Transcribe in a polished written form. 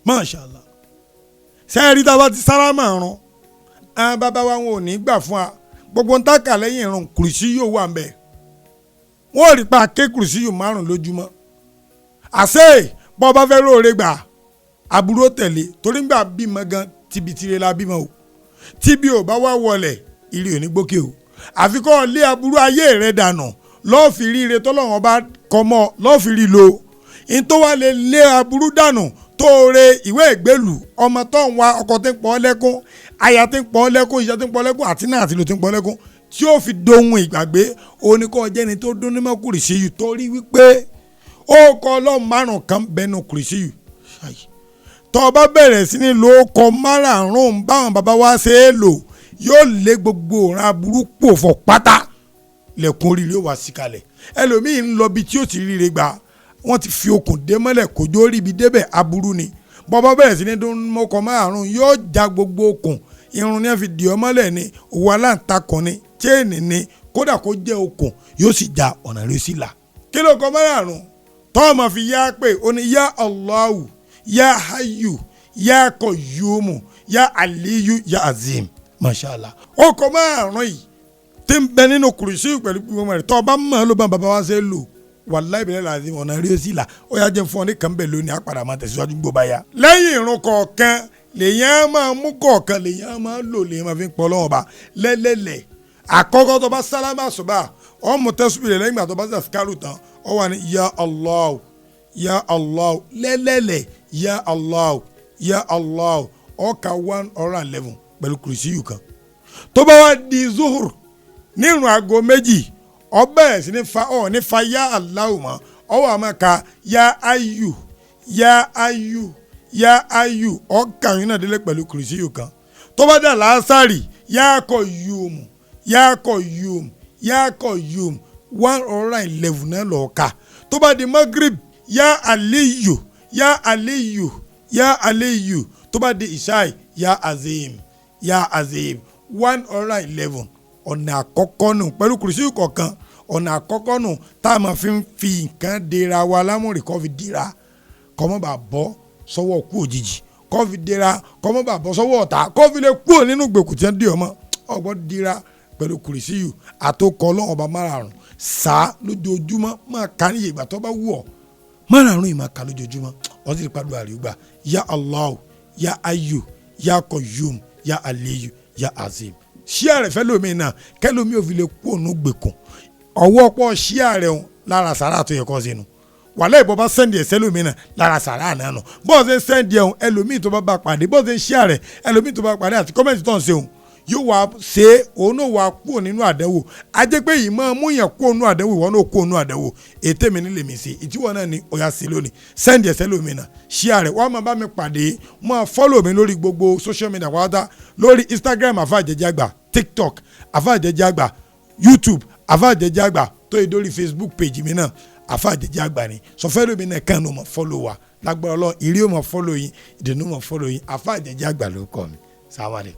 Mashallah. Sẹ́ẹ̀rí tá a bá ti sálámà rún àwọn bàbá wa wọn ò ní gbà fún wa gbogbo ń tàkà lẹ́yìn ìrun kùrìsí yóò wà ń bẹ̀ wọ́n ò rí pa ké kùrìsí yóò 5 lójúmọ́ àṣẹ bọ́ bá fẹ́ róore gbà àbúrò tẹ̀lé torí ń gbà bímọ gan tibitire la bímọ o tíbi ò bá wá wọlẹ̀ ìrì ò ní gbókè o àfikọ́ lé aburú ayé rẹ̀ dànù lọ́ọ́ fi ríire tọ́lọ́wọ́n bá kọ́ mọ́ lọ́ọ́ fi rí lo in tó wá lè lé aburú dànù tóore ìwé ìgbélù ọmọ tó ń wa ọkọ tí ń pọ́ lẹ́kún aya tí ń pọ́ lẹ́kún ìyá tí ń pọ́ lẹ́kún àti náà àti lò tí ń pọ́ lẹ́kún tí ó fi dohun ìgbàgbé oníkọ́ jẹ́ni tó dún nímọ̀ kùrìsí yìí torí wípé ó kọ́ Ọlọ́run 5 kan bẹnu kùrìsí yìí tó bá bẹ̀rẹ̀ sí ní lo ọkọ̀ 5 báwọn bàbá wa ṣe é lò yóò lé gbogbo ọ̀ràn aburú pòfọ̀ pátá lẹ́kùn oríire wá sí kalẹ̀ ẹlòmíì ń lọ bí tí ó ti ríire gbà wọ́n ti fi okùn dé mọ́lẹ̀ kòjó rí ibi débẹ̀ aburú ni bọ́bá bẹ̀rẹ̀ sí ní dún mọ́kọ 5 yóò já gbogbo okùn irun ní ẹ fi dì ọ́ mọ́lẹ̀ ni òwò aláǹtakùn ni chain ni kódà kó jẹ́ okùn yóò sì já ọ̀nà rẹ̀ sí là. kí ló kọ 5 tọ́ọ̀mọ̀ fi yá pé ó ní yá Allahu yá Hayyu yá Qayyumu yá Aliyu yá Azim Mashallah. ó kọ 5 yìí tí ń bẹ nínú kùrìsí pẹ̀lú gbogbo rẹ̀ tọ́ bá mọ̀ ló bá bàbá wa ṣe lò wàláì bẹ̀rẹ̀ láti ọ̀nà rí sí là ó yá jẹ́ fún ọ ní kan bẹ̀ lónìí àpàdà máa tẹ̀síwájú gbó bá yá. lẹ́yìn ìrun kọ̀ọ̀kan lèyàn máa mú kọ̀ọ̀kan lèyàn máa lò lèyàn máa fi ń pọ̀ lọ́wọ́ bá lẹ́lẹ́lẹ̀ àkọ́kọ́ tó bá sálámà sùbà ọmọ tẹ́sùbì rẹ̀ lẹ́yìn ìgbà tó bá sàfikárù tán ọ wà ní ya Allah ya Allah lẹ́lẹ́lẹ̀ ya Allah ya Allah ọkà 111 pẹ̀lú kùrìsíyù kan tó bá wá di zuhur nírun aago méjì ọbẹ̀ sí ní fa ya Allahu mọ́ ọwọ́ àmọ́ ka ya Ayyu ya Ayyu ya Ayyu ọkà yín náà délé pẹ̀lú kùrìsíyù kan tó bá dà lásàrì ya Qayyum ya Qayyum ya Qayyum 111 náà lọ́ọ́ ka tó bá di Maghrib ya Aliyu ya Aliyu ya Aliyu tó bá di Ishai ya Azim 111 ọ̀nà àkọ́kọ́ nù pẹ̀lú kùrìsíyù kọ̀ọ̀kan ọ̀nà àkọ́kọ́ nù tá a máa fi nǹkan dera wa lámúrì kọ́ fi dira kọ́ mọ́ bá bọ́ sọ́wọ́ kú òjijì kọ́ fi dira kọ́ mọ́ bá bọ́ sọ́wọ́ ọ̀tá kọ́ fi lè kú nínú gbèkùn tí wọ́n di ọmọ ọgbọ́n dira pẹ̀lú kùrìsíyù àtòkọ́ Ọlọ́run ọba 5 sá lójoojúmọ́ máa ka níye ìgbà tó bá wù ọ́ 5 yìí máa ka lójoojúmọ́ wọ́n ti pàdé àríwá ya Allah ya Ayyu ya Qayyum ya Aliyu ya Azim ṣíà rẹ̀ fẹ́ lómi náà kẹ́lómi ò fi lè kú ònú gbèkùn ọwọ́ pọ̀ ṣíà rẹ̀ ń lára sàrà tó yẹ kọ́ sínú wàlẹ́ ìbọn bá sẹ́ndì ẹ̀ sẹ́lómi náà lára sàrà náà nù bọ́ọ̀ ṣe sẹ́ndì ẹ̀ ẹlòmíì tó bá bá pàdé bọ́ọ̀ ṣe ṣíà rẹ̀ ẹlòmíì tó bá pàdé àti kọ́mẹ́ntì tó ń ṣe òun yóò wá ṣe òun náà wá kú nínú àdánwò ajẹ́ pé yìí máa mú yàn kú ònú àdánwò ìwọ náà kú ònú àdánwò ètè mi nílé mi ṣe ìtiwọ́ náà ni ọ̀yà sí lónìí sẹ́ndì ẹ̀ sẹ́lómi náà ṣíà rẹ̀ wọ́n máa bá mi pàdé máa fọ́lọ̀ mi lórí gbogbo social media wáátá lórí Instagram àfàjẹjàgbà TikTok àfàjẹjàgbà YouTube àfàjẹjàgbà tó yẹ lórí Facebook page mi náà àfàjẹjàgbà ni sọfẹ́ lómi náà kàn ló mọ̀ fọ́lọ̀ wa lágbára Ọlọ́run ìrí ó mọ̀ fọ́lọ̀ yín ìdùnnú mọ̀ fọ́lọ̀ yín àfàjẹjàgbà ló kọ́ mi sáwálẹ̀.